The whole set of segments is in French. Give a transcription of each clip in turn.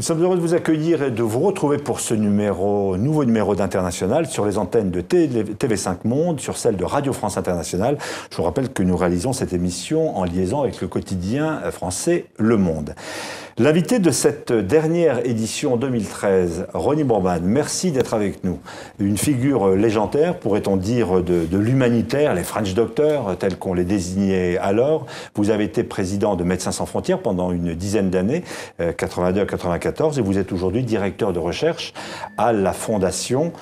sommes heureux de vous accueillir et de vous retrouver pour ce nouveau numéro d'International sur les antennes de TV5 Monde, sur celle de Radio France Internationale. Je vous rappelle que nous réalisons cette émission en liaison avec le quotidien français Le Monde. L'invité de cette dernière édition 2013, Ronnie Boorman, merci d'être avec nous. Une figure légendaire, pourrait-on dire, de l'humanitaire, les French Doctors, tels qu'on les désignait alors. Vous avez été président de Médecins sans frontières pendant une dizaine d'années, 82 à 94, et vous êtes aujourd'hui directeur de recherche à la fondation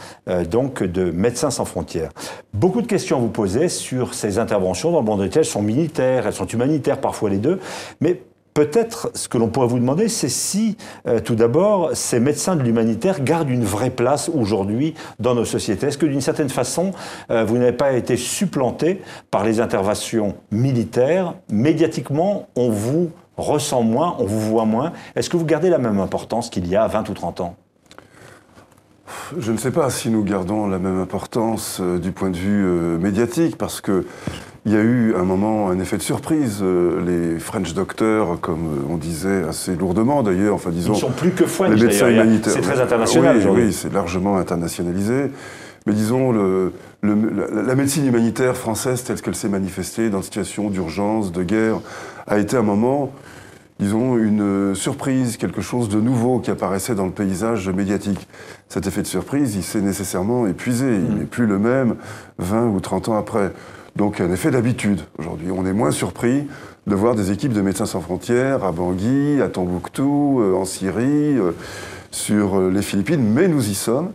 donc de Médecins sans frontières. Beaucoup de questions à vous poser sur ces interventions dans le monde entier. Elles sont militaires, elles sont humanitaires, parfois les deux, mais peut-être, ce que l'on pourrait vous demander, c'est si, tout d'abord, ces médecins de l'humanitaire gardent une vraie place aujourd'hui dans nos sociétés. Est-ce que, d'une certaine façon, vous n'avez pas été supplanté par les interventions militaires? Médiatiquement, on vous ressent moins, on vous voit moins. Est-ce que vous gardez la même importance qu'il y a 20 ou 30 ans? Je ne sais pas si nous gardons la même importance du point de vue médiatique, parce que il y a eu un moment, un effet de surprise. Les French Doctors, comme on disait assez lourdement d'ailleurs, enfin disons... Ils ne sont plus que French, les médecins humanitaires. C'est très international aujourd'hui. Oui, c'est largement internationalisé. Mais disons, la médecine humanitaire française, telle qu'elle s'est manifestée dans une situation d'urgence, de guerre, a été un moment, disons, une surprise, quelque chose de nouveau qui apparaissait dans le paysage médiatique. Cet effet de surprise, il s'est nécessairement épuisé. Il n'est plus le même 20 ou 30 ans après. Donc un effet d'habitude aujourd'hui. On est moins surpris de voir des équipes de Médecins sans frontières à Bangui, à Tombouctou, en Syrie, sur les Philippines, mais nous y sommes.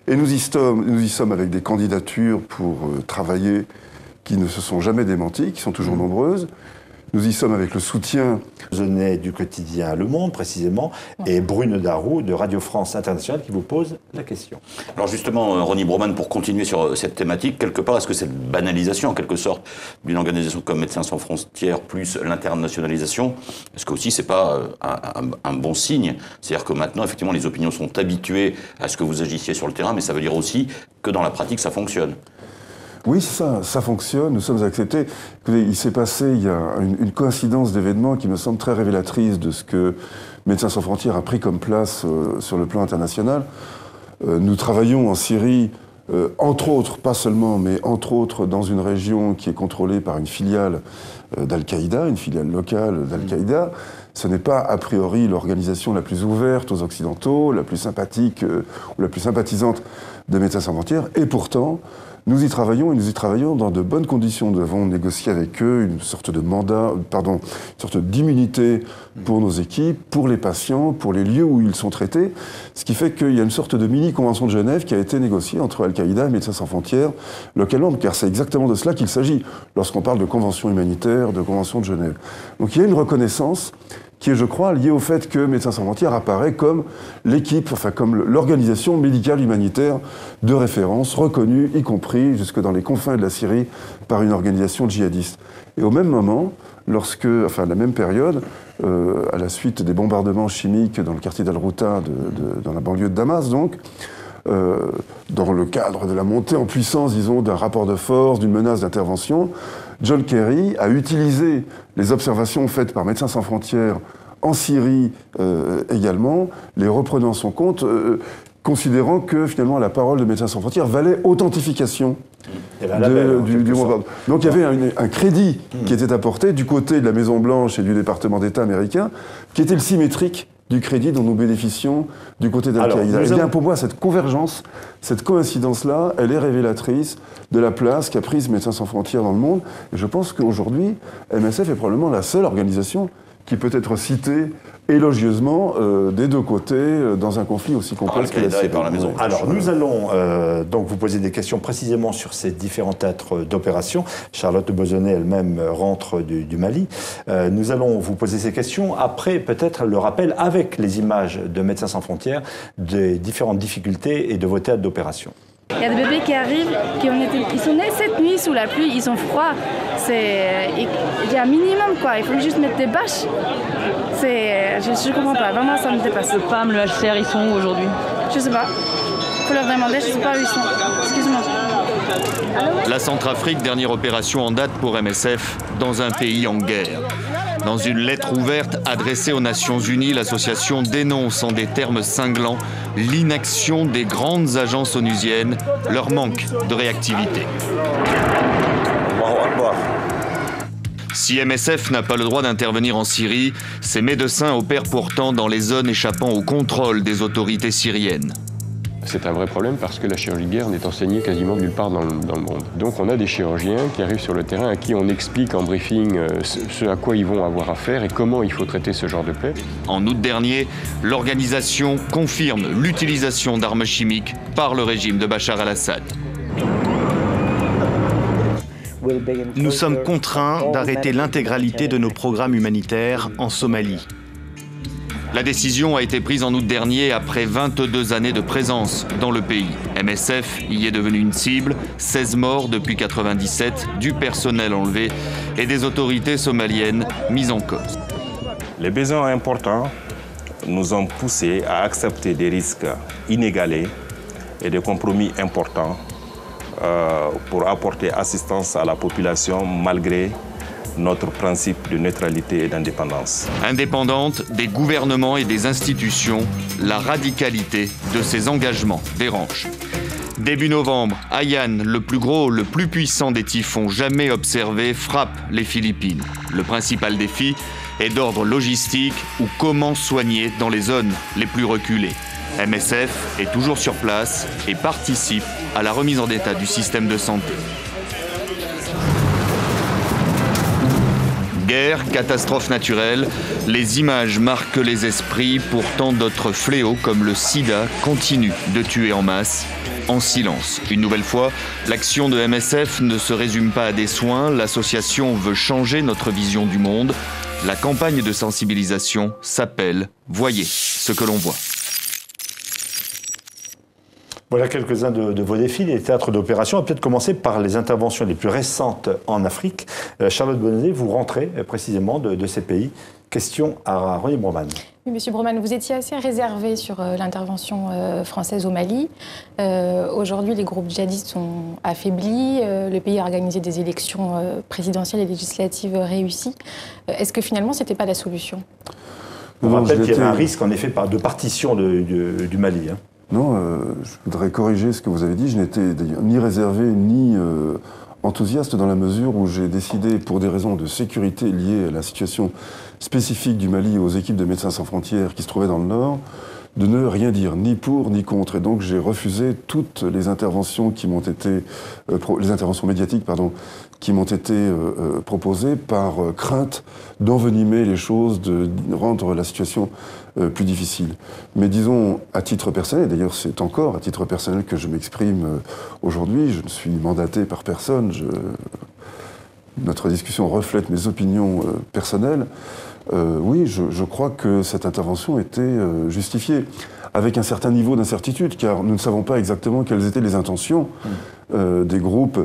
Et nous y sommes avec des candidatures pour travailler qui ne se sont jamais démenties, qui sont toujours nombreuses. Nous y sommes avec le soutien du quotidien Le Monde, précisément, et Brune Darroux de Radio France Internationale qui vous pose la question. Alors justement, Ronnie Boorman, pour continuer sur cette thématique, quelque part, est-ce que cette banalisation, en quelque sorte, d'une organisation comme Médecins sans frontières, plus l'internationalisation, est-ce que aussi c'est pas un bon signe? C'est-à-dire que maintenant, effectivement, les opinions sont habituées à ce que vous agissiez sur le terrain, mais ça veut dire aussi que dans la pratique, ça fonctionne. Oui, c'est ça, ça fonctionne, nous sommes acceptés. Écoutez, il s'est passé, il y a une coïncidence d'événements qui me semble très révélatrice de ce que Médecins sans frontières a pris comme place sur le plan international. Nous travaillons en Syrie, entre autres, pas seulement, mais entre autres dans une région qui est contrôlée par une filiale d'Al-Qaïda, une filiale locale d'Al-Qaïda. Ce n'est pas, a priori, l'organisation la plus ouverte aux Occidentaux, la plus sympathique ou la plus sympathisante de Médecins sans frontières, et pourtant, nous y travaillons, et nous y travaillons dans de bonnes conditions. Nous avons négocié avec eux une sorte de mandat, une sorte d'immunité pour nos équipes, pour les patients, pour les lieux où ils sont traités, ce qui fait qu'il y a une sorte de mini-convention de Genève qui a été négociée entre Al-Qaïda et Médecins sans frontières localement, car c'est exactement de cela qu'il s'agit lorsqu'on parle de convention humanitaire, de convention de Genève. Donc il y a une reconnaissance qui est, je crois, lié au fait que Médecins sans frontières apparaît comme l'équipe, enfin comme l'organisation médicale humanitaire de référence, reconnue, y compris jusque dans les confins de la Syrie, par une organisation djihadiste. Et au même moment, à la même période, à la suite des bombardements chimiques dans le quartier d'Al-Routa, dans la banlieue de Damas, donc, dans le cadre de la montée en puissance, disons, d'un rapport de force, d'une menace d'intervention, John Kerry a utilisé les observations faites par Médecins sans frontières en Syrie également, les reprenant en son compte, considérant que finalement la parole de Médecins sans frontières valait authentification du bombardement. Donc il y avait un crédit qui était apporté du côté de la Maison-Blanche et du département d'État américain, qui était le symétrique du crédit dont nous bénéficions du côté d'Al-Qaïda. Eh bien, pour moi, cette convergence, cette coïncidence-là, elle est révélatrice de la place qu'a prise Médecins sans frontières dans le monde. Et je pense qu'aujourd'hui, MSF est probablement la seule organisation qui peut être citée élogieusement des deux côtés dans un conflit aussi complexe que la Syrie. Alors, nous allons donc vous poser des questions précisément sur ces différents théâtres d'opération. Charlotte Bozonnet elle-même rentre du Mali. Nous allons vous poser ces questions après peut-être le rappel avec les images de Médecins sans frontières des différentes difficultés et de vos théâtres d'opération. Il y a des bébés qui arrivent, ils sont nés cette nuit sous la pluie, ils ont froid. Il y a un minimum, quoi. Il faut juste mettre des bâches. Je comprends pas, vraiment ça me dépasse. Le PAM, le HCR, ils sont où aujourd'hui? Je sais pas. Faut leur demander, je sais pas où ils sont. Excuse-moi. La Centrafrique, dernière opération en date pour MSF dans un pays en guerre. Dans une lettre ouverte adressée aux Nations Unies, l'association dénonce en des termes cinglants l'inaction des grandes agences onusiennes, leur manque de réactivité. Si MSF n'a pas le droit d'intervenir en Syrie, ses médecins opèrent pourtant dans les zones échappant au contrôle des autorités syriennes. C'est un vrai problème parce que la chirurgie de guerre n'est enseignée quasiment nulle part dans le monde. Donc on a des chirurgiens qui arrivent sur le terrain à qui on explique en briefing ce à quoi ils vont avoir affaire et comment il faut traiter ce genre de plaie. En août dernier, l'organisation confirme l'utilisation d'armes chimiques par le régime de Bachar al-Assad. Nous sommes contraints d'arrêter l'intégralité de nos programmes humanitaires en Somalie. La décision a été prise en août dernier après 22 années de présence dans le pays. MSF y est devenu une cible, 16 morts depuis 1997, du personnel enlevé et des autorités somaliennes mises en cause. Les besoins importants nous ont poussés à accepter des risques inégalés et des compromis importants pour apporter assistance à la population malgré notre principe de neutralité et d'indépendance. Indépendante des gouvernements et des institutions, la radicalité de ces engagements dérange. Début novembre, Haiyan, le plus gros, le plus puissant des typhons jamais observés, frappe les Philippines. Le principal défi est d'ordre logistique ou comment soigner dans les zones les plus reculées. MSF est toujours sur place et participe à la remise en état du système de santé. Guerre, catastrophe naturelle, les images marquent les esprits, pourtant d'autres fléaux comme le sida continuent de tuer en masse, en silence. Une nouvelle fois, l'action de MSF ne se résume pas à des soins, l'association veut changer notre vision du monde. La campagne de sensibilisation s'appelle « Voyez ce que l'on voit ». Voilà quelques-uns de vos défis, les théâtres d'opération. On va peut-être commencer par les interventions les plus récentes en Afrique. Charlotte Bonnet, vous rentrez précisément de ces pays. Question à Ronnie Broman. Oui, Monsieur Broman, vous étiez assez réservé sur l'intervention française au Mali. Aujourd'hui, les groupes djihadistes sont affaiblis. Le pays a organisé des élections présidentielles et législatives réussies. Est-ce que finalement, ce n'était pas la solution? On rappelle qu'il y avait un risque, en effet, de partition du Mali. Non, je voudrais corriger ce que vous avez dit. Je n'étais ni réservé ni enthousiaste dans la mesure où j'ai décidé, pour des raisons de sécurité liées à la situation spécifique du Mali aux équipes de Médecins sans frontières qui se trouvaient dans le Nord, de ne rien dire ni pour ni contre. Et donc j'ai refusé toutes les interventions qui m'ont été, les interventions médiatiques, pardon, qui m'ont été proposées par crainte d'envenimer les choses, de rendre la situation plus difficile. Mais disons, à titre personnel, et d'ailleurs c'est encore à titre personnel que je m'exprime aujourd'hui, je ne suis mandaté par personne, notre discussion reflète mes opinions personnelles. Oui, je crois que cette intervention était justifiée, avec un certain niveau d'incertitude, car nous ne savons pas exactement quelles étaient les intentions des groupes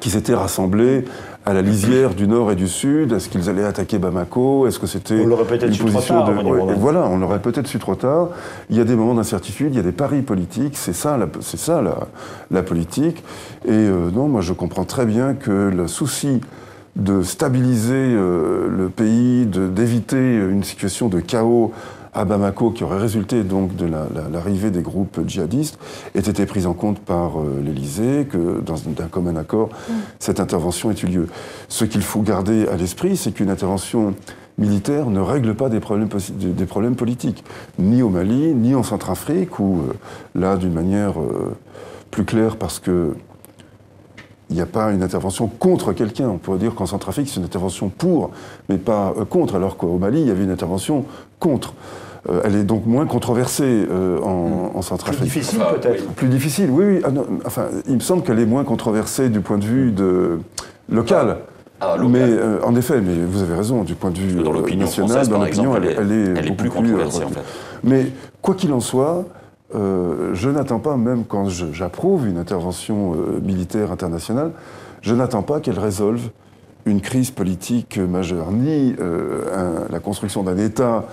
qui s'étaient rassemblés à la lisière du Nord et du Sud. Est-ce qu'ils allaient attaquer Bamako? Est-ce que c'était une position de... Voilà, on l'aurait peut-être su trop tard. Il y a des moments d'incertitude, il y a des paris politiques, c'est ça la politique. Et non, moi je comprends très bien que le souci de stabiliser le pays, d'éviter une situation de chaos à Bamako qui aurait résulté donc de l'arrivée des groupes djihadistes ait été prise en compte par l'Élysée, que d'un commun accord, cette intervention ait eu lieu. Ce qu'il faut garder à l'esprit, c'est qu'une intervention militaire ne règle pas des problèmes politiques, ni au Mali, ni en Centrafrique, où là, d'une manière plus claire, parce que il n'y a pas une intervention contre quelqu'un. On pourrait dire qu'en Centrafrique, c'est une intervention pour, mais pas contre, alors qu'au Mali, il y avait une intervention contre. Elle est donc moins controversée en Centrafrique. Plus difficile, peut-être. Plus difficile, oui. Ah non, enfin, il me semble qu'elle est moins controversée du point de vue local. Mais en effet, mais vous avez raison, du point de vue national, dans l'opinion, elle est plus controversée, en fait. Mais quoi qu'il en soit, je n'attends pas, même quand j'approuve une intervention militaire internationale, je n'attends pas qu'elle résolve une crise politique majeure, ni la construction d'un État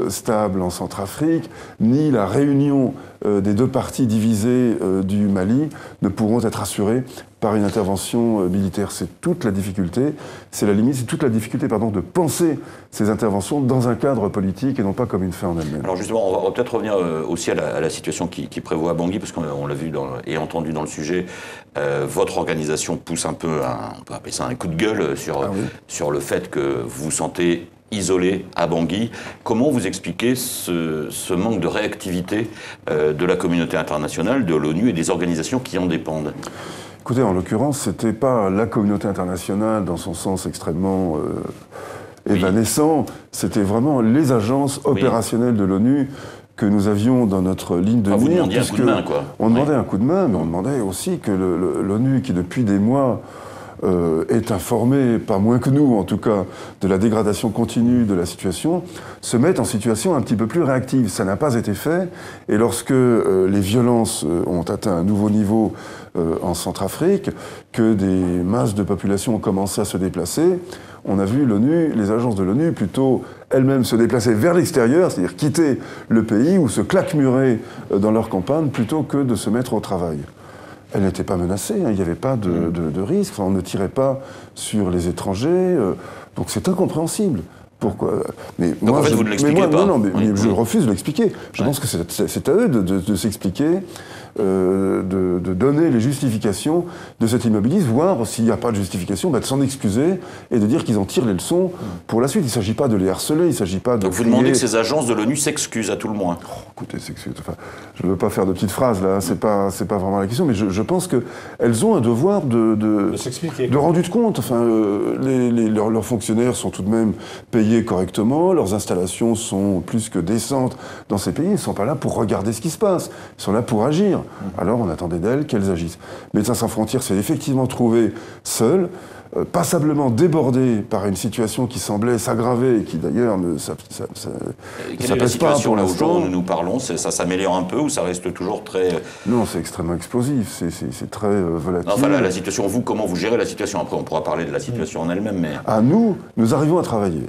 stable en Centrafrique, ni la réunion des deux parties divisées du Mali ne pourront être assurées par une intervention militaire. C'est toute la difficulté, c'est la limite, c'est toute la difficulté de penser ces interventions dans un cadre politique et non pas comme une fin en elle-même. Alors justement, on va peut-être revenir aussi à la situation qui prévaut à Bangui, parce qu'on l'a vu et entendu dans le sujet. Votre organisation pousse un peu, on peut appeler ça un coup de gueule sur le fait que vous vous sentez isolé à Bangui. Comment vous expliquez ce manque de réactivité de la communauté internationale, de l'ONU et des organisations qui en dépendent ? Écoutez, en l'occurrence, c'était pas la communauté internationale dans son sens extrêmement évanescent, c'était vraiment les agences opérationnelles de l'ONU que nous avions dans notre ligne de mire. Vous demandiez un coup de main, quoi. On demandait un coup de main, mais on demandait aussi que l'ONU, qui depuis des mois est informé, pas moins que nous en tout cas, de la dégradation continue de la situation, se mette en situation un petit peu plus réactive. Ça n'a pas été fait, et lorsque les violences ont atteint un nouveau niveau en Centrafrique, que des masses de population ont commencé à se déplacer, on a vu l'ONU, les agences de l'ONU, plutôt elles-mêmes se déplacer vers l'extérieur, c'est-à-dire quitter le pays ou se claquemurer dans leur campagne, plutôt que de se mettre au travail. Elle n'était pas menacée, il n'y avait pas de risque, on ne tirait pas sur les étrangers, donc c'est incompréhensible. Pourquoi ? Mais donc moi, en fait, vous ne l'expliquez pas. Non, mais je refuse de l'expliquer. Je pense que c'est à eux de s'expliquer, de donner les justifications de cet immobilisme, voire, s'il n'y a pas de justification, de s'en excuser et de dire qu'ils en tirent les leçons pour la suite. Il ne s'agit pas de les harceler, il ne s'agit pas de... Donc vous demandez que ces agences de l'ONU s'excusent à tout le moins. Écoutez, je ne veux pas faire de petites phrases, là, c'est pas vraiment la question, mais je pense qu'elles ont un devoir de s'expliquer, de rendu de compte. Enfin, leurs fonctionnaires sont tout de même payés correctement, leurs installations sont plus que décentes dans ces pays, ils ne sont pas là pour regarder ce qui se passe, ils sont là pour agir. Alors on attendait d'elles qu'elles agissent. Médecins sans frontières s'est effectivement trouvé seul, passablement débordé par une situation qui semblait s'aggraver et qui d'ailleurs ne s'apaise pas pour là l'instant. Où nous parlons, ça s'améliore un peu ou ça reste toujours très... Non, c'est extrêmement explosif, c'est très volatile. Enfin, la situation, vous, comment vous gérez la situation ? Après, on pourra parler de la situation en elle-même, mais... Nous arrivons à travailler.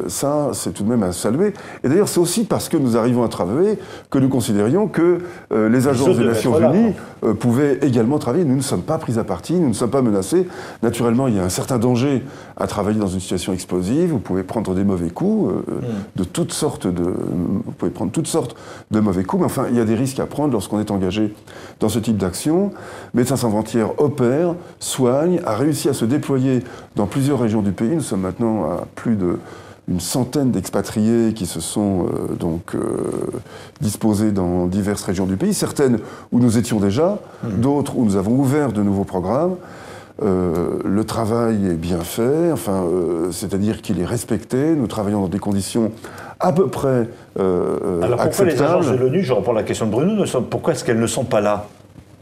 Ça, c'est tout de même à saluer. Et d'ailleurs, c'est aussi parce que nous arrivons à travailler que nous considérions que les agences des Nations Unies pouvaient également travailler. Nous ne sommes pas pris à partie, nous ne sommes pas menacés. Naturellement, il y a un certain danger à travailler dans une situation explosive. Vous pouvez prendre des mauvais coups, vous pouvez prendre toutes sortes de mauvais coups, mais enfin, il y a des risques à prendre lorsqu'on est engagé dans ce type d'action. Médecins sans frontières opère, soigne, a réussi à se déployer dans plusieurs régions du pays. Nous sommes maintenant à plus d'une centaine d'expatriés qui se sont disposés dans diverses régions du pays, certaines où nous étions déjà, d'autres où nous avons ouvert de nouveaux programmes. Le travail est bien fait, c'est-à-dire qu'il est respecté. Nous travaillons dans des conditions à peu près acceptables. Alors pourquoi les agences de l'ONU, je reprends la question de Bruno, pourquoi est-ce qu'elles ne sont pas là ?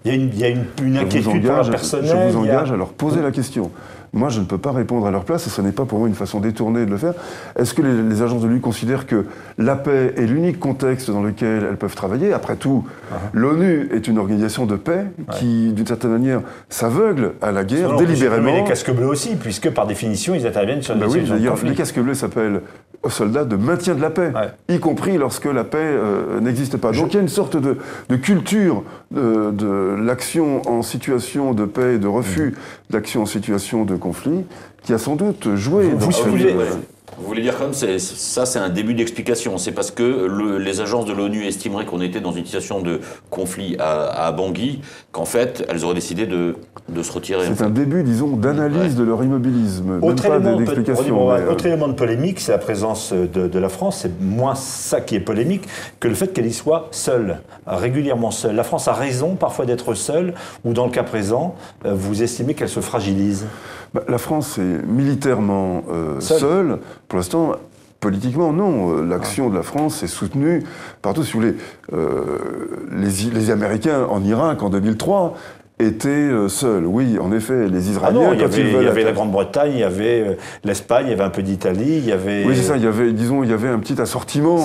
Il y a une inquiétude pour le personnel. Je vous engage à leur poser la question. Moi, je ne peux pas répondre à leur place, et ce n'est pas pour moi une façon détournée de le faire. Est-ce que les agences de l'ONU considèrent que la paix est l'unique contexte dans lequel elles peuvent travailler ? Après tout, l'ONU est une organisation de paix qui, d'une certaine manière, s'aveugle à la guerre délibérément. Les casques bleus aussi, puisque par définition, ils interviennent sur des situations de conflit. Les casques bleus s'appellent soldats de maintien de la paix, y compris lorsque la paix n'existe pas. Donc il y a une sorte de culture de l'action en situation de paix et de refus d'action en situation de conflit qui a sans doute joué dans ce Vous voulez dire comme ça, c'est un début d'explication. C'est parce que les agences de l'ONU estimeraient qu'on était dans une situation de conflit à Bangui, qu'en fait, elles auraient décidé de se retirer. C'est un début, disons, d'analyse de leur immobilisme, même pas d'explication. Autre élément de polémique, c'est la présence de la France. C'est moins ça qui est polémique que le fait qu'elle y soit seule, régulièrement seule. La France a raison parfois d'être seule, ou dans le cas présent, vous estimez qu'elle se fragilise ? La France est militairement seule. Pour l'instant, politiquement, non. L'action de la France est soutenue partout. Si vous voulez, les Américains en Irak, en 2003, étaient seuls. Oui, en effet, les Israéliens... il y avait la Grande-Bretagne, il y avait l'Espagne, il y avait un peu d'Italie, il y avait... Oui, c'est ça, il y avait un petit assortiment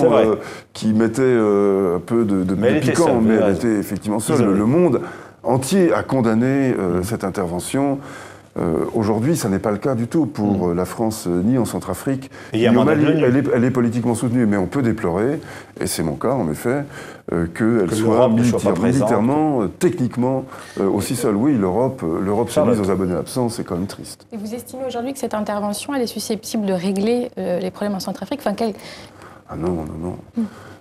qui mettait un peu de piquant, mais elle était effectivement seule. Le monde entier a condamné cette intervention. Aujourd'hui, ça n'est pas le cas du tout pour la France, ni en Centrafrique, ni au Mali. Elle est politiquement soutenue, mais on peut déplorer, et c'est mon cas en effet, qu'elle soit militairement, techniquement aussi seule. Oui, l'Europe s'est mise aux abonnés absents, c'est quand même triste. Et vous estimez aujourd'hui que cette intervention, elle est susceptible de régler les problèmes en Centrafrique? Ah non.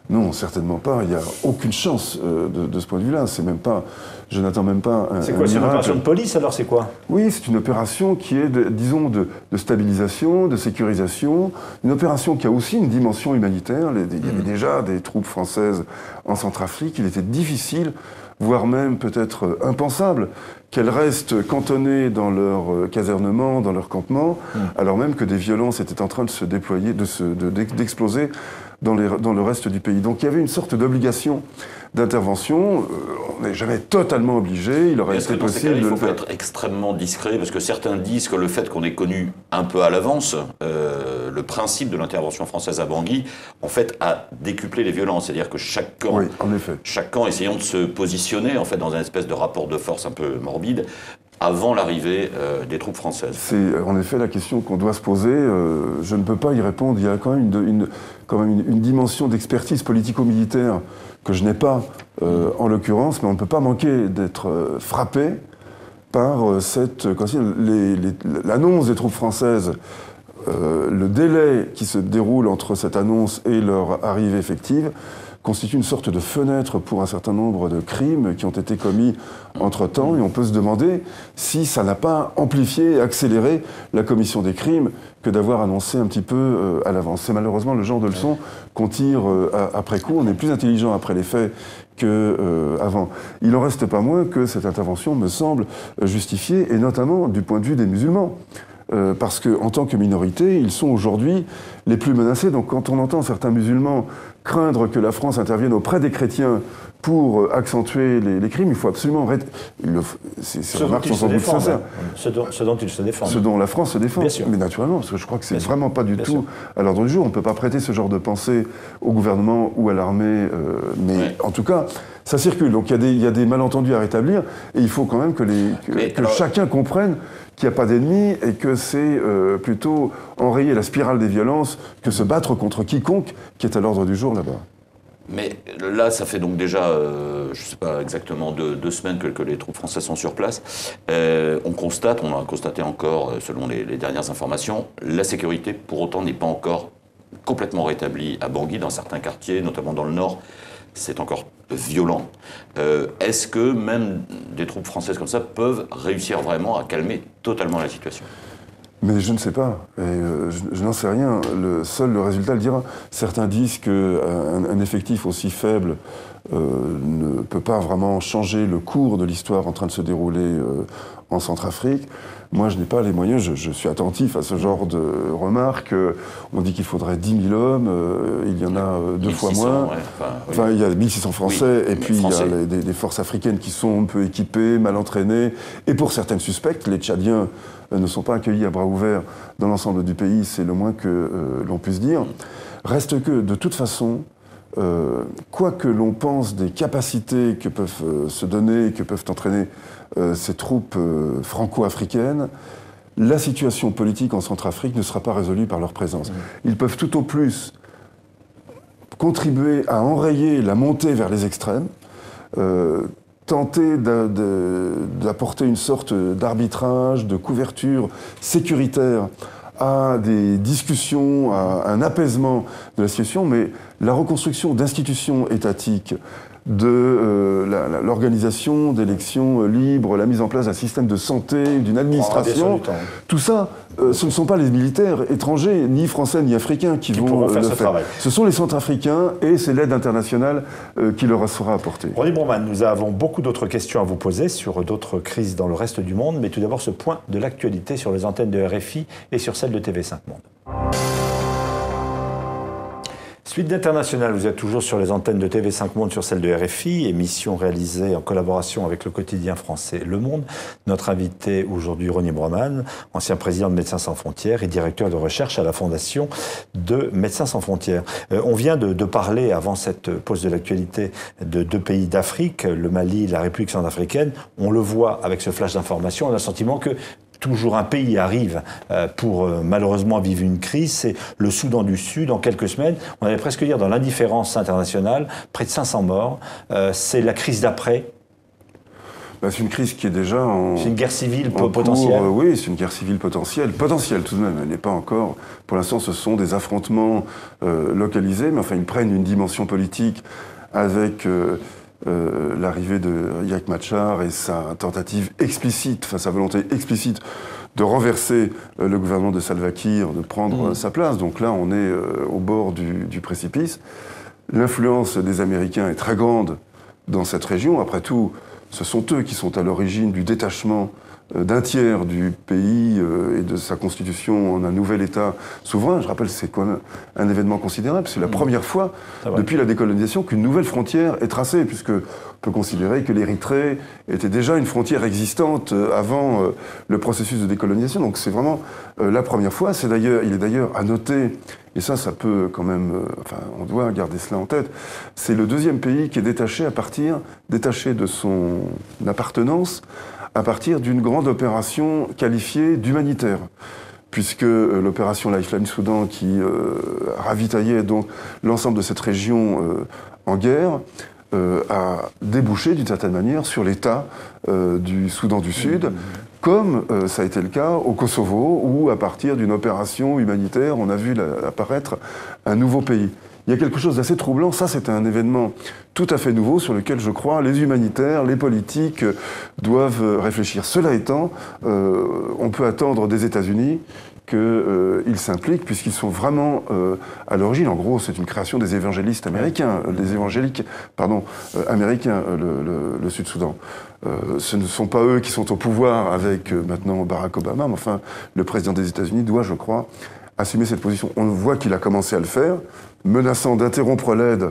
Non, certainement pas. Il n'y a aucune chance de ce point de vue-là. C'est même pas. Je n'attends même pas. C'est quoi? C'est une opération de police alors? C'est quoi? Oui, c'est une opération qui est, disons, de stabilisation, de sécurisation. Une opération qui a aussi une dimension humanitaire. Il y avait déjà des troupes françaises en Centrafrique. Il était difficile, voire même peut-être impensable, qu'elles restent cantonnées dans leur casernement, dans leur campement, alors même que des violences étaient en train de se déployer, d'exploser dans le reste du pays. Donc il y avait une sorte d'obligation d'intervention. On n'est jamais totalement obligé. Il aurait été possible de le faire. Il faut être extrêmement discret, parce que certains disent que le fait qu'on ait connu un peu à l'avance le principe de l'intervention française à Bangui, en fait, a décuplé les violences. C'est-à-dire que chaque camp, oui, en effet. Chaque camp essayant de se positionner en fait dans un espèce de rapport de force un peu morbide avant l'arrivée des troupes françaises. C'est en effet la question qu'on doit se poser. Je ne peux pas y répondre. Il y a quand même une dimension d'expertise politico-militaire que je n'ai pas, en l'occurrence, mais on ne peut pas manquer d'être frappé par l'annonce des troupes françaises, le délai qui se déroule entre cette annonce et leur arrivée effective constitue une sorte de fenêtre pour un certain nombre de crimes qui ont été commis entre-temps, et on peut se demander si ça n'a pas amplifié et accéléré la commission des crimes que d'avoir annoncé un petit peu à l'avance. C'est malheureusement le genre de leçon qu'on tire après coup. On est plus intelligent après les faits qu'avant. Il n'en reste pas moins que cette intervention me semble justifiée, et notamment du point de vue des musulmans. Parce qu'en tant que minorité, ils sont aujourd'hui les plus menacés. Donc quand on entend certains musulmans craindre que la France intervienne auprès des chrétiens pour accentuer les crimes, il faut absolument... Ces remarques sont sans doute sincères. Ce dont ils se défendent. Ce dont la France se défend. Bien sûr. Mais naturellement, parce que je crois que c'est vraiment pas du tout à l'ordre du jour. On ne peut pas prêter ce genre de pensée au gouvernement ou à l'armée. Mais en tout cas, ça circule. Donc il y a des malentendus à rétablir. Et il faut quand même que chacun comprenne qu'il n'y a pas d'ennemis et que c'est plutôt enrayer la spirale des violences que se battre contre quiconque qui est à l'ordre du jour là-bas. Mais là, ça fait donc déjà, je ne sais pas exactement, deux semaines que les troupes françaises sont sur place. On a constaté encore, selon les dernières informations, la sécurité, pour autant, n'est pas encore complètement rétablie à Bangui, dans certains quartiers, notamment dans le nord. C'est encore violent. Est-ce que même des troupes françaises comme ça peuvent réussir vraiment à calmer totalement la situation ? Mais je ne sais pas, je n'en sais rien. Seul le résultat le dira. Certains disent qu'un effectif aussi faible ne peut pas vraiment changer le cours de l'histoire en train de se dérouler en Centrafrique. Moi, je n'ai pas les moyens, je suis attentif à ce genre de remarques. On dit qu'il faudrait 10 000 hommes, il y en a 2 fois moins. Ouais, enfin, il y a 1600 Français, et puis il y a des forces africaines qui sont peu équipées, mal entraînées. Et pour certaines suspectes, les Tchadiens ne sont pas accueillis à bras ouverts dans l'ensemble du pays, c'est le moins que l'on puisse dire. Reste que, de toute façon, quoi que l'on pense des capacités que peuvent se donner, que peuvent entraîner ces troupes franco-africaines, la situation politique en Centrafrique ne sera pas résolue par leur présence. Ils peuvent tout au plus contribuer à enrayer la montée vers les extrêmes, tenter d'apporter une sorte d'arbitrage, de couverture sécuritaire à des discussions, à un apaisement de la situation, mais la reconstruction d'institutions étatiques, de l'organisation d'élections libres, la mise en place d'un système de santé, d'une administration, tout ça, ce ne sont pas les militaires étrangers, ni français ni africains, qui vont le faire. Ce sont les Centrafricains et c'est l'aide internationale qui leur sera apportée. Ronnie Broman, nous avons beaucoup d'autres questions à vous poser sur d'autres crises dans le reste du monde, mais tout d'abord ce point de l'actualité sur les antennes de RFI et sur celles de TV5 Monde. Suite d'International, vous êtes toujours sur les antennes de TV5 Monde, sur celle de RFI, émission réalisée en collaboration avec le quotidien français Le Monde. Notre invité aujourd'hui, Ronnie Broman, ancien président de Médecins Sans Frontières et directeur de recherche à la Fondation de Médecins Sans Frontières. On vient de parler, avant cette pause de l'actualité, de 2 pays d'Afrique, le Mali et la République centrafricaine. On le voit avec ce flash d'information, on a le sentiment que toujours un pays arrive pour malheureusement vivre une crise, c'est le Soudan du Sud. En quelques semaines, on allait presque dire dans l'indifférence internationale, près de 500 morts. C'est la crise d'après. C'est une crise qui est déjà en... C'est une guerre civile potentielle. Oui, c'est une guerre civile potentielle. Potentielle tout de même, elle n'est pas encore... Pour l'instant, ce sont des affrontements localisés, mais enfin, ils prennent une dimension politique avec l'arrivée de Riek Machar et sa tentative explicite, sa volonté explicite de renverser le gouvernement de Salva Kiir, de prendre sa place. Donc là, on est au bord du précipice. L'influence des Américains est très grande dans cette région. Après tout, ce sont eux qui sont à l'origine du détachement d'un tiers du pays et de sa constitution en un nouvel État souverain. Je rappelle, c'est quand même un événement considérable. C'est la première fois depuis la décolonisation qu'une nouvelle frontière est tracée, puisque on peut considérer que l'Érythrée était déjà une frontière existante avant le processus de décolonisation. Donc c'est vraiment la première fois. Il est d'ailleurs à noter, et ça peut quand même... on doit garder cela en tête. C'est le deuxième pays qui est détaché de son appartenance à partir d'une grande opération qualifiée d'humanitaire. Puisque l'opération Lifeline Soudan, qui ravitaillait donc l'ensemble de cette région en guerre, a débouché d'une certaine manière sur l'État du Soudan du Sud, comme ça a été le cas au Kosovo, où à partir d'une opération humanitaire, on a vu apparaître un nouveau pays. Il y a quelque chose d'assez troublant. Ça, c'est un événement tout à fait nouveau sur lequel, je crois, les humanitaires, les politiques doivent réfléchir. Cela étant, on peut attendre des États-Unis qu'ils s'impliquent, puisqu'ils sont vraiment à l'origine. En gros, c'est une création des évangélistes américains, des évangéliques, américains, le Sud-Soudan. Ce ne sont pas eux qui sont au pouvoir avec maintenant Barack Obama, mais enfin, le président des États-Unis doit, je crois, assumer cette position. On voit qu'il a commencé à le faire, menaçant d'interrompre l'aide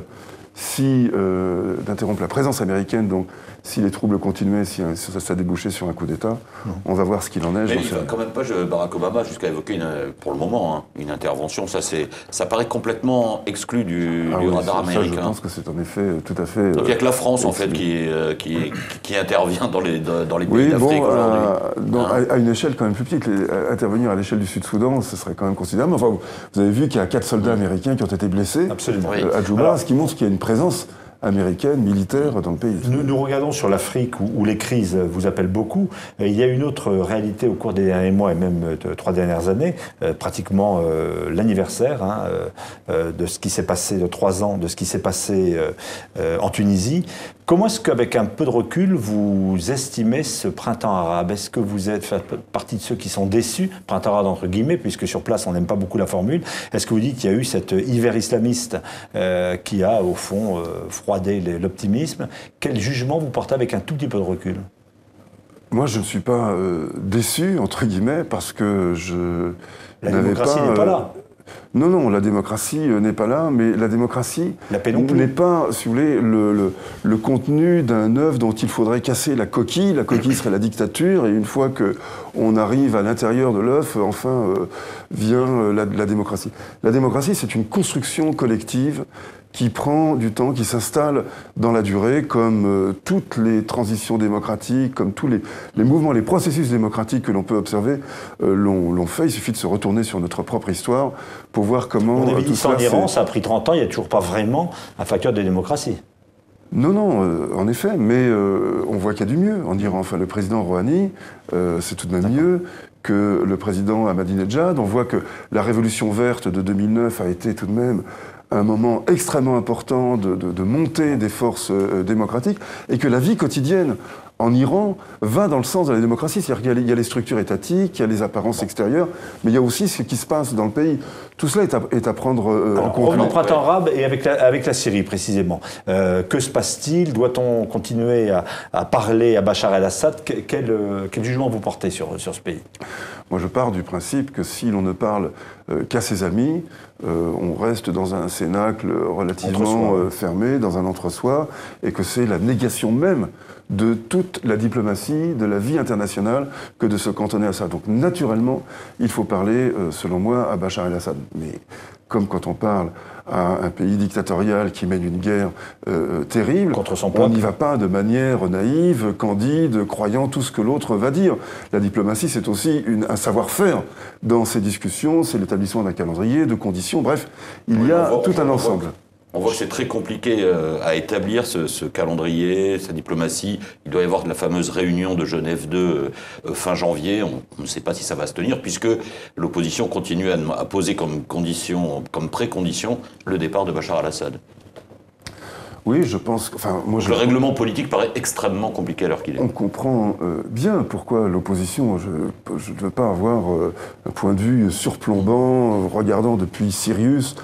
d'interrompre la présence américaine, donc si les troubles continuaient, si ça débouchait sur un coup d'État, on va voir ce qu'il en est. Mais il ne va quand même pas, Barack Obama, jusqu'à évoquer, pour le moment, une intervention. Ça paraît complètement exclu du radar américain. Je pense que c'est en effet tout à fait... Donc il n'y a que la France, en fait, qui intervient dans les pays d'Afrique aujourd'hui. À une échelle quand même plus petite. Intervenir à l'échelle du Sud-Soudan, ce serait quand même considérable. Enfin, vous avez vu qu'il y a 4 soldats américains qui ont été blessés à Djouba, ce qui montre qu'il y a une présence américaine, militaire dans le pays. Nous regardons sur l'Afrique où les crises vous appellent beaucoup. Il y a une autre réalité au cours des derniers mois et même de 3 dernières années, pratiquement l'anniversaire de ce qui s'est passé, de 3 ans, de ce qui s'est passé en Tunisie. Comment est-ce qu'avec un peu de recul, vous estimez ce printemps arabe? Est-ce que vous faites partie de ceux qui sont déçus, printemps arabe entre guillemets, puisque sur place on n'aime pas beaucoup la formule? Est-ce que vous dites qu'il y a eu cet hiver islamiste qui a au fond froidé l'optimisme? Quel jugement vous portez avec un tout petit peu de recul? Moi je ne suis pas déçu, entre guillemets, parce que la démocratie n'est pas là. Non, la démocratie n'est pas là, mais la démocratie n'est pas, si vous voulez, le contenu d'un œuf dont il faudrait casser la coquille. La coquille serait la dictature, et une fois qu'on arrive à l'intérieur de l'œuf, enfin vient la démocratie. La démocratie, c'est une construction collective qui prend du temps, qui s'installe dans la durée, comme toutes les transitions démocratiques, comme tous les mouvements, les processus démocratiques que l'on peut observer, l'ont fait. Il suffit de se retourner sur notre propre histoire pour voir comment tout cela... En Iran, ça a pris 30 ans, il n'y a toujours pas vraiment un facteur de démocratie. Non, en effet, mais on voit qu'il y a du mieux en Iran. Enfin, le président Rouhani, c'est tout de même mieux que le président Ahmadinejad. On voit que la révolution verte de 2009 a été tout de même un moment extrêmement important de montée des forces démocratiques, et que la vie quotidienne en Iran va dans le sens de la démocratie. C'est-à-dire qu'il y a les structures étatiques, il y a les apparences extérieures, mais il y a aussi ce qui se passe dans le pays. Tout cela est à prendre en compte. Revenons au printemps arabe et avec la Syrie précisément. Que se passe-t-il? Doit-on continuer à parler à Bachar el-Assad? Quel jugement vous portez sur ce pays? Moi, je pars du principe que si l'on ne parle qu'à ses amis, on reste dans un cénacle relativement fermé, dans un entre-soi, et que c'est la négation même de toute la diplomatie, de la vie internationale, que de se cantonner à ça. Donc naturellement, il faut parler, selon moi, à Bachar el-Assad. Mais comme quand on parle à un pays dictatorial qui mène une guerre terrible, contre son on peuple. n'y va pas de manière naïve, candide, croyant tout ce que l'autre va dire. La diplomatie, c'est aussi un savoir-faire dans ces discussions, c'est l'établissement d'un calendrier, de conditions, bref, il y a tout un ensemble. On voit que c'est très compliqué à établir ce calendrier, sa diplomatie. Il doit y avoir de la fameuse réunion de Genève 2 fin janvier. On ne sait pas si ça va se tenir, puisque l'opposition continue à poser comme précondition le départ de Bachar al-Assad. Oui, je pense... Le règlement politique paraît extrêmement compliqué à l'heure qu'il est. On comprend bien pourquoi l'opposition, je ne veux pas avoir un point de vue surplombant, regardant depuis Sirius,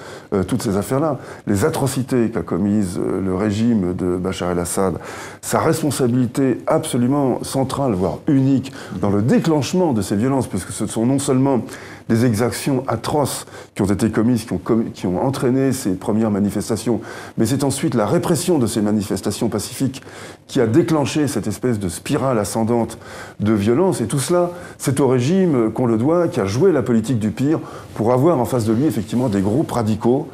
toutes ces affaires-là. Les atrocités qu'a commises le régime de Bachar el-Assad, sa responsabilité absolument centrale, voire unique, dans le déclenchement de ces violences, puisque ce sont non seulement des exactions atroces qui ont été commises, qui ont entraîné ces premières manifestations, mais c'est ensuite la répression de ces manifestations pacifiques qui a déclenché cette espèce de spirale ascendante de violence. Et tout cela, c'est au régime qu'on le doit, qui a joué la politique du pire pour avoir en face de lui effectivement des groupes radicaux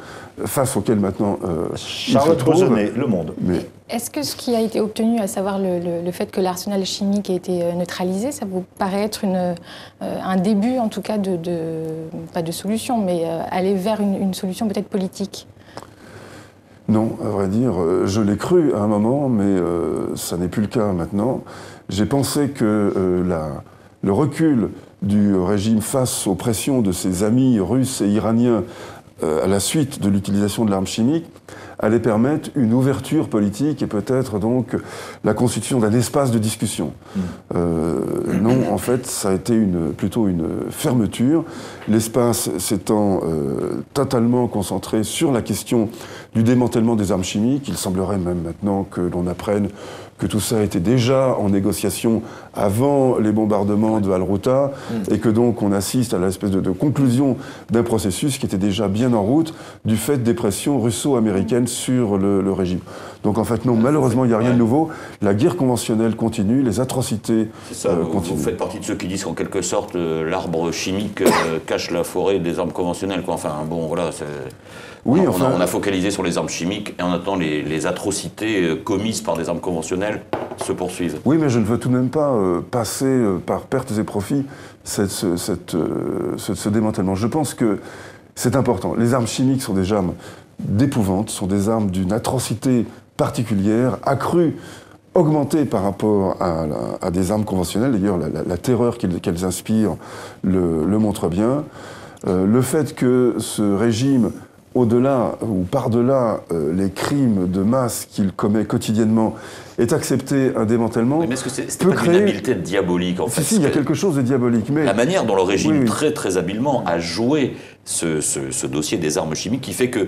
face auxquels maintenant Charlotte Rosenet, Le Monde. Mais est-ce que ce qui a été obtenu, à savoir le fait que l'arsenal chimique ait été neutralisé, ça vous paraît être un début, en tout cas, pas de solution, mais aller vers une solution peut-être politique? Non, à vrai dire, je l'ai cru à un moment, mais ça n'est plus le cas maintenant. J'ai pensé que le recul du régime face aux pressions de ses amis russes et iraniens à la suite de l'utilisation de l'arme chimique allait permettre une ouverture politique et peut-être donc la constitution d'un espace de discussion. Non, en fait, ça a été plutôt une fermeture. L'espace s'étant totalement concentré sur la question du démantèlement des armes chimiques. Il semblerait même maintenant que l'on apprenne que tout ça était déjà en négociation avant les bombardements de Al-Routa et que donc on assiste à l'espèce de conclusion d'un processus qui était déjà bien en route du fait des pressions russo-américaines sur le régime. Donc en fait non, malheureusement il n'y a rien de nouveau. La guerre conventionnelle continue, les atrocités continuent. Vous faites partie de ceux qui disent qu'en quelque sorte l'arbre chimique cache la forêt des armes conventionnelles, quoi. Enfin bon voilà, oui, on a focalisé sur les armes chimiques et en attendant les atrocités commises par des armes conventionnelles se poursuivent. Oui, mais je ne veux tout de même pas passer par pertes et profits ce démantèlement. Je pense que c'est important. Les armes chimiques sont des armes d'épouvante, sont des armes d'une atrocité particulière, accrue, augmentée par rapport à des armes conventionnelles. D'ailleurs, la terreur qu'elles inspirent le montre bien. Le fait que ce régime, au-delà ou par-delà les crimes de masse qu'il commet quotidiennement, ait accepté un démantèlement. Mais est-ce que c'est pas une habileté diabolique en fait? Si, il y a quelque chose de diabolique. Mais la manière dont le régime, très très habilement, a joué ce dossier des armes chimiques qui fait que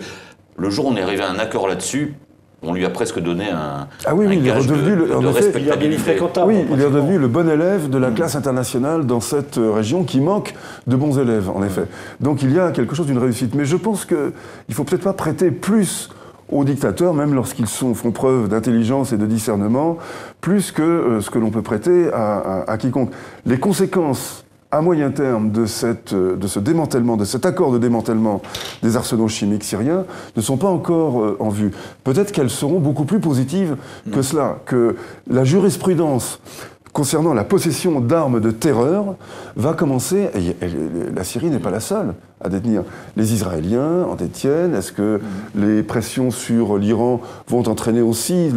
le jour où on est arrivé à un accord là-dessus, on lui a presque donné un gage de respectabilité. Oui, il est redevenu le bon élève de la classe internationale dans cette région qui manque de bons élèves, en effet. Donc il y a quelque chose d'une réussite. Mais je pense qu'il ne faut peut-être pas prêter plus aux dictateurs, même lorsqu'ils font preuve d'intelligence et de discernement, plus que ce que l'on peut prêter à quiconque. Les conséquences à moyen terme de ce démantèlement, de cet accord de démantèlement des arsenaux chimiques syriens ne sont pas encore en vue. Peut-être qu'elles seront beaucoup plus positives que cela, que la jurisprudence concernant la possession d'armes de terreur va commencer, et la Syrie n'est pas la seule à détenir. Les Israéliens en détiennent. Est-ce que les pressions sur l'Iran vont entraîner aussi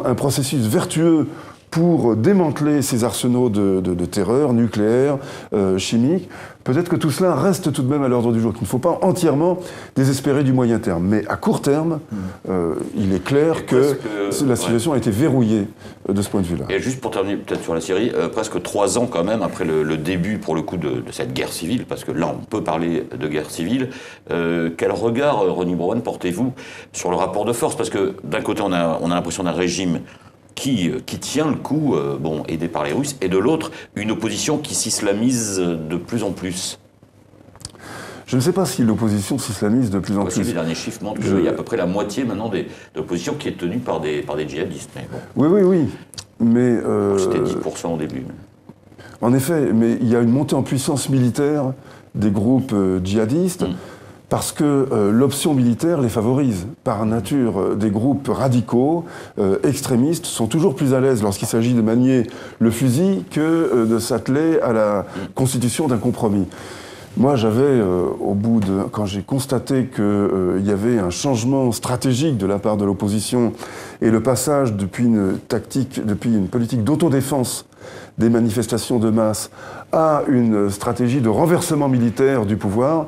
un processus vertueux pour démanteler ces arsenaux de terreur nucléaire, chimique? Peut-être que tout cela reste tout de même à l'ordre du jour, qu'il ne faut pas entièrement désespérer du moyen terme. Mais à court terme, il est clair que la situation a été verrouillée de ce point de vue-là. Et juste pour terminer peut-être sur la Syrie, presque 3 ans quand même après le début, pour le coup, de cette guerre civile, parce que là on peut parler de guerre civile, quel regard, Ronnie Browan, portez-vous sur le rapport de force? Parce que d'un côté on a l'impression d'un régime qui tient le coup, aidé par les Russes, et de l'autre, une opposition qui s'islamise de plus en plus. Je ne sais pas si l'opposition s'islamise de plus en plus. Les derniers chiffres montrent qu'il y a à peu près la moitié maintenant de l'opposition qui est tenue par des djihadistes. Mais bon. Oui. Mais c'était 10% au début. En effet, mais il y a une montée en puissance militaire des groupes djihadistes. parce que l'option militaire les favorise. Par nature, des groupes radicaux, extrémistes, sont toujours plus à l'aise lorsqu'il s'agit de manier le fusil que de s'atteler à la constitution d'un compromis. Moi, j'avais, quand j'ai constaté qu'il y avait un changement stratégique de la part de l'opposition et le passage depuis une politique d'autodéfense des manifestations de masse à une stratégie de renversement militaire du pouvoir,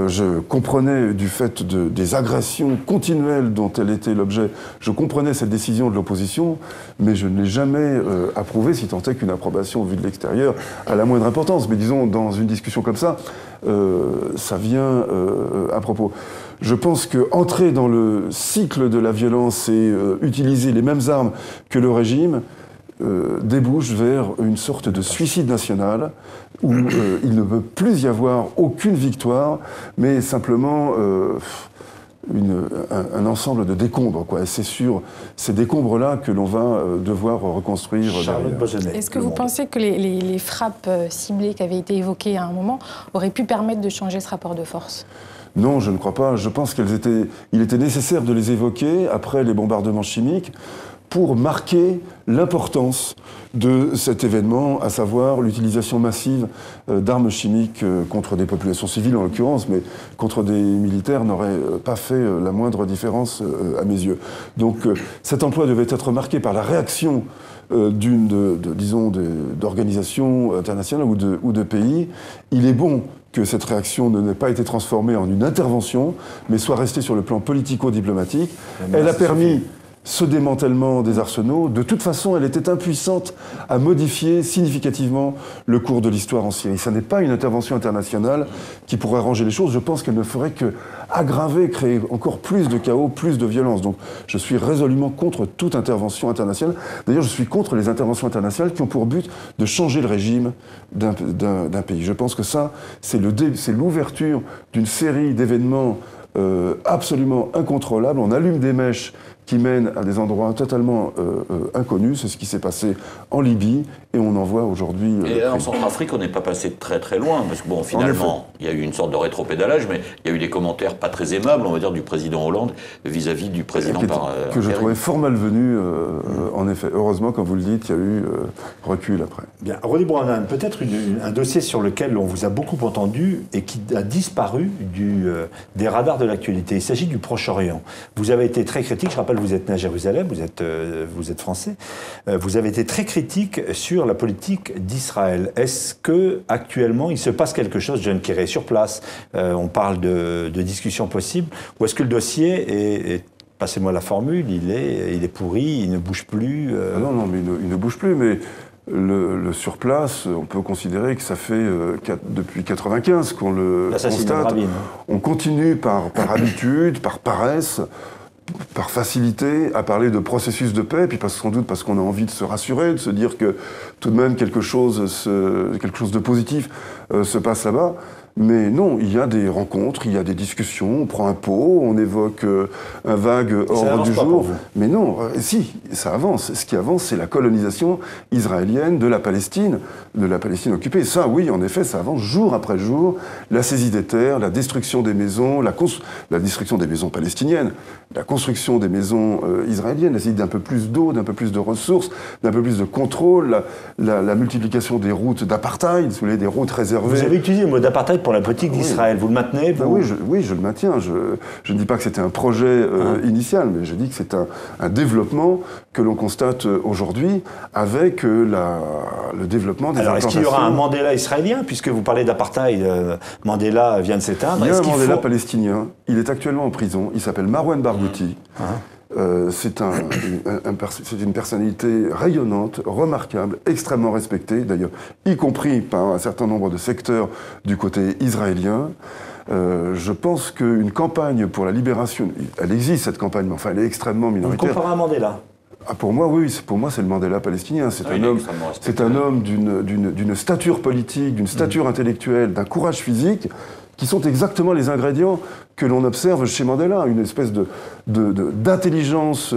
je comprenais du fait des agressions continuelles dont elle était l'objet, je comprenais cette décision de l'opposition, mais je ne l'ai jamais approuvée, si tant est qu'une approbation vue de l'extérieur a la moindre importance. Mais disons, dans une discussion comme ça, ça vient à propos. Je pense qu'entrer dans le cycle de la violence et utiliser les mêmes armes que le régime débouche vers une sorte de suicide national où il ne peut plus y avoir aucune victoire, mais simplement un ensemble de décombres, quoi. Et c'est sur ces décombres-là que l'on va devoir reconstruire. Est-ce que vous pensez que les frappes ciblées qui avaient été évoquées à un moment auraient pu permettre de changer ce rapport de force ? Non, je ne crois pas. Je pense qu'il était nécessaire de les évoquer après les bombardements chimiques pour marquer l'importance de cet événement, à savoir l'utilisation massive d'armes chimiques contre des populations civiles en l'occurrence, mais contre des militaires n'aurait pas fait la moindre différence à mes yeux. Donc cet emploi devait être marqué par la réaction d'organisations internationales ou de pays. Il est bon que cette réaction n'ait pas été transformée en une intervention, mais soit restée sur le plan politico-diplomatique. Elle a permis ce démantèlement des arsenaux. De toute façon, elle était impuissante à modifier significativement le cours de l'histoire en Syrie. Ça n'est pas une intervention internationale qui pourrait arranger les choses. Je pense qu'elle ne ferait que aggraver, créer encore plus de chaos, plus de violence. Donc je suis résolument contre toute intervention internationale. D'ailleurs, je suis contre les interventions internationales qui ont pour but de changer le régime d'un pays. Je pense que ça, c'est l'ouverture d'une série d'événements absolument incontrôlables. On allume des mèches qui mènent à des endroits totalement inconnus. C'est ce qui s'est passé en Libye et on en voit aujourd'hui... et en Centrafrique, on n'est pas passé très très loin, parce que bon, finalement, il y a eu une sorte de rétropédalage, mais il y a eu des commentaires pas très aimables, on va dire, du président Hollande vis-à-vis du président que je trouvais fort malvenu, en effet. Heureusement, comme vous le dites, il y a eu recul après. Bien. Ronnie Broman, peut-être un dossier sur lequel on vous a beaucoup entendu et qui a disparu des radars de l'actualité. Il s'agit du Proche-Orient. Vous avez été très critique, je rappelle, vous êtes né à Jérusalem, vous êtes français. Vous avez été très critique sur la politique d'Israël. Est-ce que actuellement il se passe quelque chose, John Kerry, sur place? On parle de discussions possibles. Ou est-ce que le dossier est passez-moi la formule, il est pourri, il ne bouge plus Non, mais il ne bouge plus, mais le surplace, on peut considérer que ça fait depuis 1995 qu'on le constate. On continue par habitude, par paresse, par facilité à parler de processus de paix, puis sans doute parce qu'on a envie de se rassurer, de se dire que tout de même quelque chose de positif se passe là-bas. Mais non, il y a des rencontres, il y a des discussions, on prend un pot, on évoque un vague ordre du jour. Mais non, si, ça avance. Ce qui avance, c'est la colonisation israélienne de la Palestine occupée. Ça, oui, en effet, ça avance jour après jour. La saisie des terres, la destruction des maisons, la destruction des maisons palestiniennes, la construction des maisons israéliennes, la saisie d'un peu plus d'eau, d'un peu plus de ressources, d'un peu plus de contrôle, la multiplication des routes d'apartheid, des routes réservées. Vous avez utilisé le mot d'apartheid pour la politique d'Israël. Vous le maintenez Oui, je le maintiens. Je ne dis pas que c'était un projet initial, mais je dis que c'est un développement que l'on constate aujourd'hui avec le développement des implantations. Alors, est-ce qu'il y aura un Mandela israélien? Puisque vous parlez d'apartheid, Mandela vient de s'éteindre. Il y a un Mandela palestinien. Il est actuellement en prison. Il s'appelle Marwan Barghouti. C'est une personnalité rayonnante, remarquable, extrêmement respectée, d'ailleurs, y compris par un certain nombre de secteurs du côté israélien. Je pense qu'une campagne pour la libération, elle existe cette campagne, mais enfin elle est extrêmement minoritaire. Vous comparez à Mandela? Pour moi, oui, c'est le Mandela palestinien. C'est un homme d'une stature politique, d'une stature intellectuelle, d'un courage physique, qui sont exactement les ingrédients que l'on observe chez Mandela, une espèce d'intelligence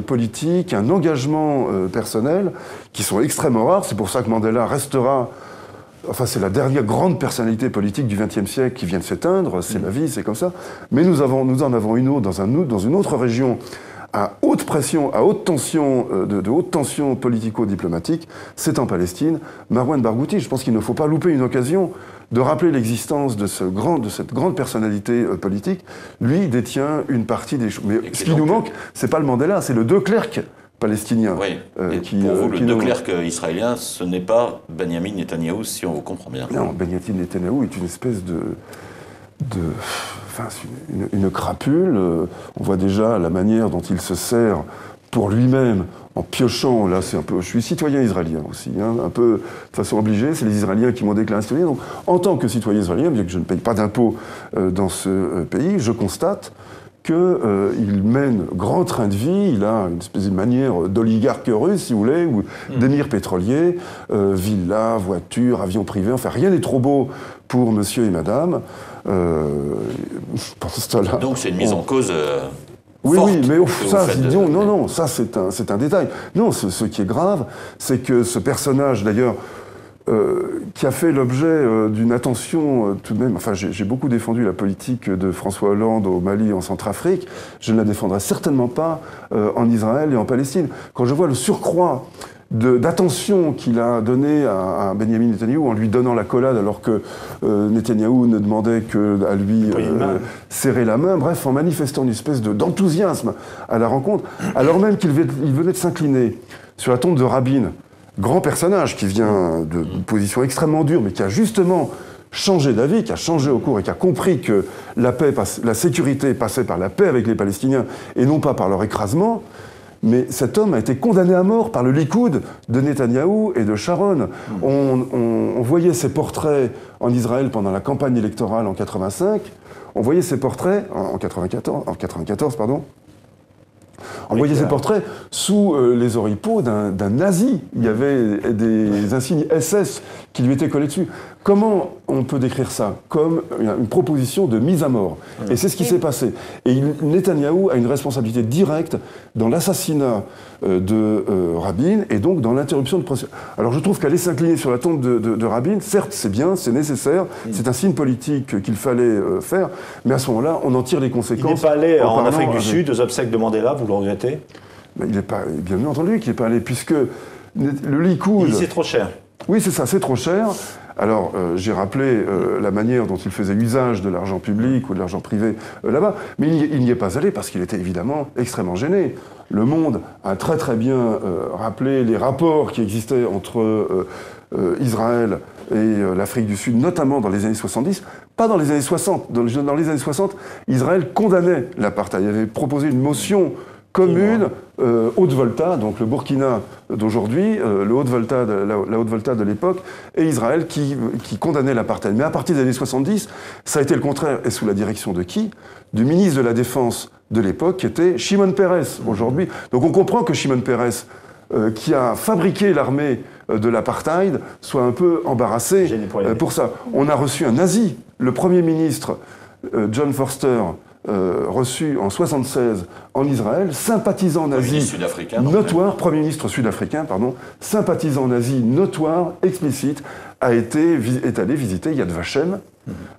politique, un engagement personnel, qui sont extrêmement rares. C'est pour ça que Mandela restera Enfin, c'est la dernière grande personnalité politique du XXe siècle qui vient de s'éteindre, c'est la vie, c'est comme ça. Mais nous en avons une autre dans une autre région, à haute pression, à haute tension, de haute tension politico-diplomatique, c'est en Palestine. Marwan Barghouti, je pense qu'il ne faut pas louper une occasion de rappeler l'existence de cette grande personnalité politique. Lui détient une partie des choses. Mais ce qui nous manque, c'est pas le Mandela, c'est le De Klerk palestinien. Oui. Pour vous, le De Klerk israélien, ce n'est pas Benjamin Netanyahou, si on vous comprend bien. Non, Benjamin Netanyahou est une espèce une crapule. On voit déjà la manière dont il se sert pour lui-même en piochant. Là, c'est un peu. Je suis citoyen israélien aussi, hein, un peu de façon obligée. C'est les Israéliens qui m'ont déclaré citoyen. Donc, en tant que citoyen israélien, bien que je ne paye pas d'impôts dans ce pays, je constate qu'il mène grand train de vie, il a une espèce de manière d'oligarque russe, si vous voulez, ou d'émir pétrolier, villa, voiture, avion privé, enfin rien n'est trop beau pour monsieur et madame. Donc c'est une mise en cause oui, forte. Oui, mais ça, non, ça c'est un détail. Non, ce qui est grave, c'est que ce personnage, d'ailleurs, qui a fait l'objet d'une attention tout de même. Enfin, j'ai beaucoup défendu la politique de François Hollande au Mali et en Centrafrique. Je ne la défendrai certainement pas en Israël et en Palestine. Quand je vois le surcroît d'attention qu'il a donné à Benjamin Netanyahou en lui donnant la collade alors que Netanyahou ne demandait qu'à lui serrer la main, bref, en manifestant une espèce d'enthousiasme à la rencontre, alors même qu'il venait de s'incliner sur la tombe de Rabin, grand personnage qui vient d'une position extrêmement dure, mais qui a justement changé d'avis, qui a changé au cours et qui a compris que la sécurité passait par la paix avec les Palestiniens et non pas par leur écrasement. Mais cet homme a été condamné à mort par le Likoud de Netanyahou et de Sharon. On voyait ses portraits en Israël pendant la campagne électorale en 85. On voyait ses portraits en 94, pardon. On voyait ces portraits sous les oripeaux d'un nazi. Il y avait des insignes SS qui lui étaient collés dessus. Comment on peut décrire ça? Comme une proposition de mise à mort. Et c'est ce qui s'est passé. Et Netanyahou a une responsabilité directe dans l'assassinat de Rabin et donc dans l'interruption de processus. Alors je trouve qu'aller s'incliner sur la tombe de Rabin, certes c'est bien, c'est nécessaire, c'est un signe politique qu'il fallait faire, mais à ce moment-là, on en tire les conséquences. Il n'est pas allé en Afrique du Sud aux obsèques de Mandela, vous le regrettez? Il n'est pas, bien entendu qu'il n'est pas allé, puisque le Likoud... C'est trop cher. Oui, c'est ça, c'est trop cher. Alors, j'ai rappelé la manière dont il faisait usage de l'argent public ou de l'argent privé là-bas, mais il n'y est pas allé parce qu'il était évidemment extrêmement gêné. Le Monde a très très bien rappelé les rapports qui existaient entre Israël et l'Afrique du Sud, notamment dans les années 70, pas dans les années 60. Dans les années 60, Israël condamnait l'apartheid. Il avait proposé une motion commune, Haute-Volta, donc le Burkina d'aujourd'hui, la Haute-Volta de l'époque, et Israël qui condamnait l'apartheid. Mais à partir des années 70, ça a été le contraire. Et sous la direction de qui? Du ministre de la Défense de l'époque, qui était Shimon Peres, aujourd'hui. Donc on comprend que Shimon Peres, qui a fabriqué l'armée de l'apartheid, soit un peu embarrassé pour ça. On a reçu un nazi, le Premier ministre John Forster, reçu en 1976 en Israël, sympathisant nazi notoire, Premier ministre sud-africain, pardon, sympathisant nazi notoire, explicite, est allé visiter Yad Vashem,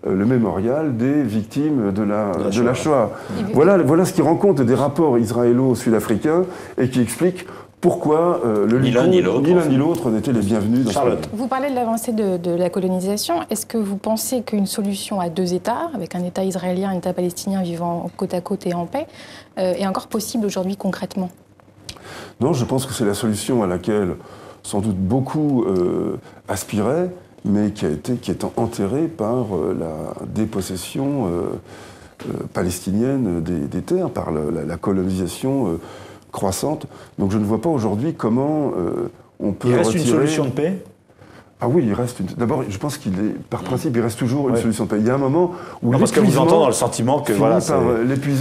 le mémorial des victimes de la Shoah. Voilà ce qui rend compte des rapports israélo-sud-africains et qui explique pourquoi ni l'un ni l'autre n'étaient les bienvenus dans Charlotte. Vous parlez de l'avancée de la colonisation. Est-ce que vous pensez qu'une solution à deux États, avec un État israélien et un État palestinien vivant côte à côte et en paix, est encore possible aujourd'hui concrètement? Non, je pense que c'est la solution à laquelle sans doute beaucoup aspiraient, mais qui est enterrée par la dépossession palestinienne des terres, par la colonisation croissante. Donc je ne vois pas aujourd'hui comment on peut retirer... Il reste une solution de paix? Ah oui, il reste une... D'abord, je pense par principe, il reste toujours une solution de paix. Il y a un moment où parce que vous entendez dans le sentiment que voilà,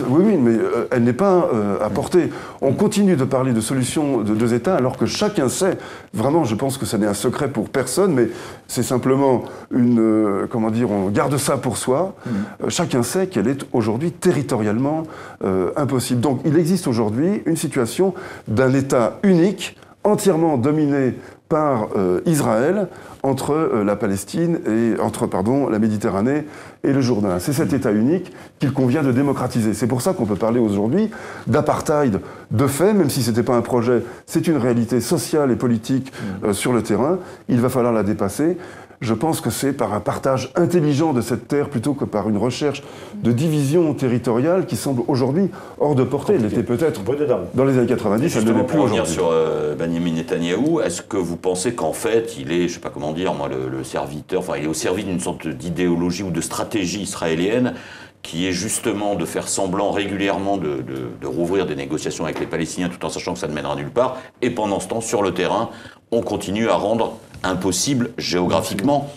oui, mais elle n'est pas apportée. On continue de parler de solutions de deux États alors que chacun sait, vraiment, je pense que ça n'est un secret pour personne, mais c'est simplement on garde ça pour soi. Chacun sait qu'elle est aujourd'hui territorialement impossible. Donc il existe aujourd'hui une situation d'un État unique, entièrement dominé par Israël entre la Palestine et entre la Méditerranée et le Jourdain. C'est cet État unique qu'il convient de démocratiser. C'est pour ça qu'on peut parler aujourd'hui d'apartheid de fait, même si ce n'était pas un projet, c'est une réalité sociale et politique sur le terrain. Il va falloir la dépasser. Je pense que c'est par un partage intelligent de cette terre plutôt que par une recherche de division territoriale qui semble aujourd'hui hors de portée. Elle l'était peut-être dans les années 90, elle ne l'est plus aujourd'hui. Sur Benjamin Netanyahou, est-ce que vous pensez qu'en fait, il est, je ne sais pas comment dire, moi, le serviteur, enfin, il est au service d'une sorte d'idéologie ou de stratégie israélienne qui est justement de faire semblant régulièrement de rouvrir des négociations avec les Palestiniens tout en sachant que ça ne mènera nulle part, et pendant ce temps, sur le terrain, on continue à rendre impossible géographiquement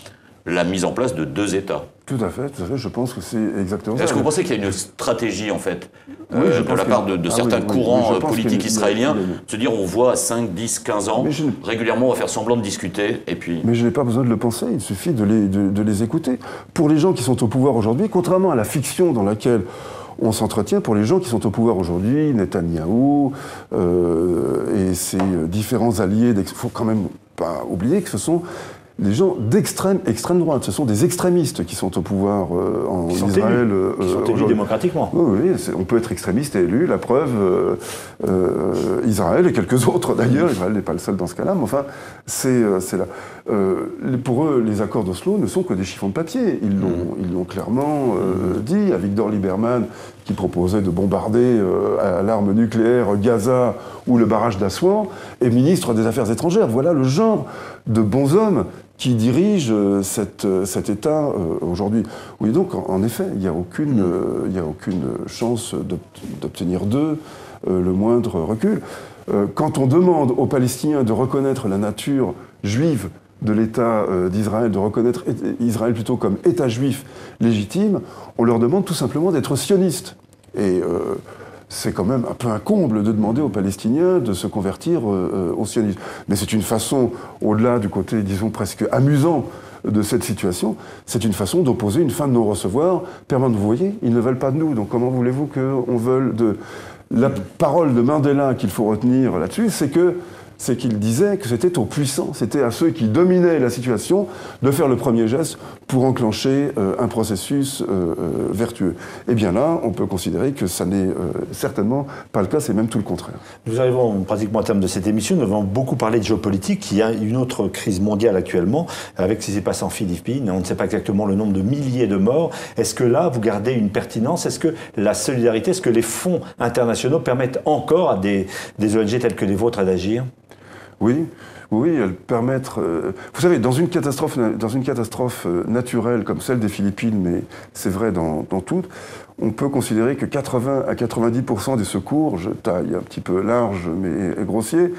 la mise en place de 2 États. Tout à fait, je pense que c'est exactement ça. Est-ce que vous pensez qu'il y a une stratégie, en fait, de la part de certains courants politiques israéliens, de se dire on voit à 5, 10, 15 ans, régulièrement on va faire semblant de discuter, et puis... Mais je n'ai pas besoin de le penser, il suffit de les écouter. Pour les gens qui sont au pouvoir aujourd'hui, contrairement à la fiction dans laquelle on s'entretient, pour les gens qui sont au pouvoir aujourd'hui, Netanyahou et ses différents alliés, il ne faut quand même pas oublier que ce sont des gens extrême droite. Ce sont des extrémistes qui sont au pouvoir en Israël. Qui sont élus démocratiquement. Oui, on peut être extrémiste et élu. La preuve, Israël et quelques autres d'ailleurs. Israël n'est pas le seul dans ce cas-là, mais enfin, c'est là. Pour eux, les accords d'Oslo ne sont que des chiffons de papier. Ils l'ont clairement dit. Avigdor Lieberman, qui proposait de bombarder à l'arme nucléaire Gaza ou le barrage d'Assouan, est ministre des Affaires étrangères. Voilà le genre de bonshommes qui dirigent cet État aujourd'hui. Oui, donc, en effet, il n'y a aucune chance d'obtenir d'eux le moindre recul. Quand on demande aux Palestiniens de reconnaître la nature juive de l'État d'Israël, de reconnaître Israël plutôt comme État juif légitime, on leur demande tout simplement d'être sionistes. Et c'est quand même un peu un comble de demander aux Palestiniens de se convertir au sionisme. Mais c'est une façon, au-delà du côté, disons, presque amusant de cette situation, c'est une façon d'opposer une fin de non-recevoir permanente. Vous voyez, ils ne veulent pas de nous, donc comment voulez-vous qu'on veuille de... La parole de Mandela qu'il faut retenir là-dessus, c'est qu'il disait que c'était aux puissants, c'était à ceux qui dominaient la situation de faire le premier geste pour enclencher un processus vertueux. Et bien là, on peut considérer que ça n'est certainement pas le cas, c'est même tout le contraire. Nous arrivons pratiquement au terme de cette émission. Nous avons beaucoup parlé de géopolitique. Il y a une autre crise mondiale actuellement, avec ce qui s'est passé en Philippines. On ne sait pas exactement le nombre de milliers de morts. Est-ce que là, vous gardez une pertinence? Est-ce que la solidarité, est-ce que les fonds internationaux permettent encore à des ONG telles que les vôtres d'agir? Oui, elles permettent... vous savez, dans une catastrophe naturelle comme celle des Philippines, mais c'est vrai dans toutes, on peut considérer que 80 à 90% des secours, je taille un petit peu large mais grossier,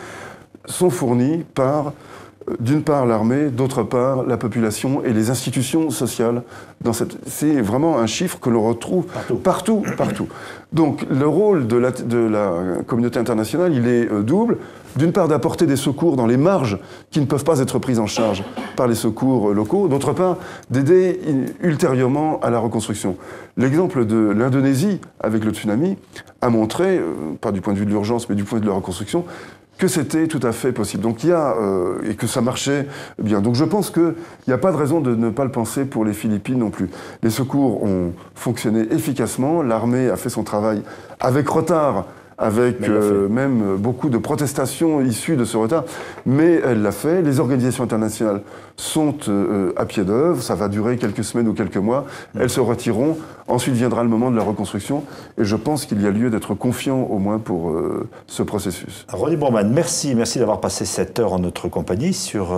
sont fournis par, d'une part, l'armée, d'autre part, la population et les institutions sociales. C'est vraiment un chiffre que l'on retrouve partout. Donc, le rôle de la communauté internationale, il est double. D'une part, d'apporter des secours dans les marges qui ne peuvent pas être prises en charge par les secours locaux. D'autre part, d'aider ultérieurement à la reconstruction. L'exemple de l'Indonésie avec le tsunami a montré, pas du point de vue de l'urgence, mais du point de vue de la reconstruction, que c'était tout à fait possible. Donc il y a, et que ça marchait bien. Donc je pense qu'il n'y a pas de raison de ne pas le penser pour les Philippines non plus. Les secours ont fonctionné efficacement, l'armée a fait son travail avec retard, avec même beaucoup de protestations issues de ce retard, mais elle l'a fait. Les organisations internationales sont à pied d'œuvre, ça va durer quelques semaines ou quelques mois, elles se retireront, ensuite viendra le moment de la reconstruction, et je pense qu'il y a lieu d'être confiant au moins pour ce processus. Ronnie Broman, merci d'avoir passé cette heure en notre compagnie sur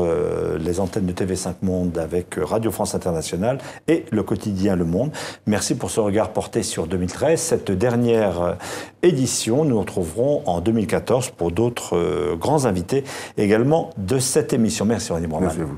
les antennes de TV5 Monde avec Radio France Internationale et le quotidien Le Monde. Merci pour ce regard porté sur 2013, cette dernière édition. Nous nous retrouverons en 2014 pour d'autres grands invités également de cette émission. Merci Ronnie Broman. Merci à vous.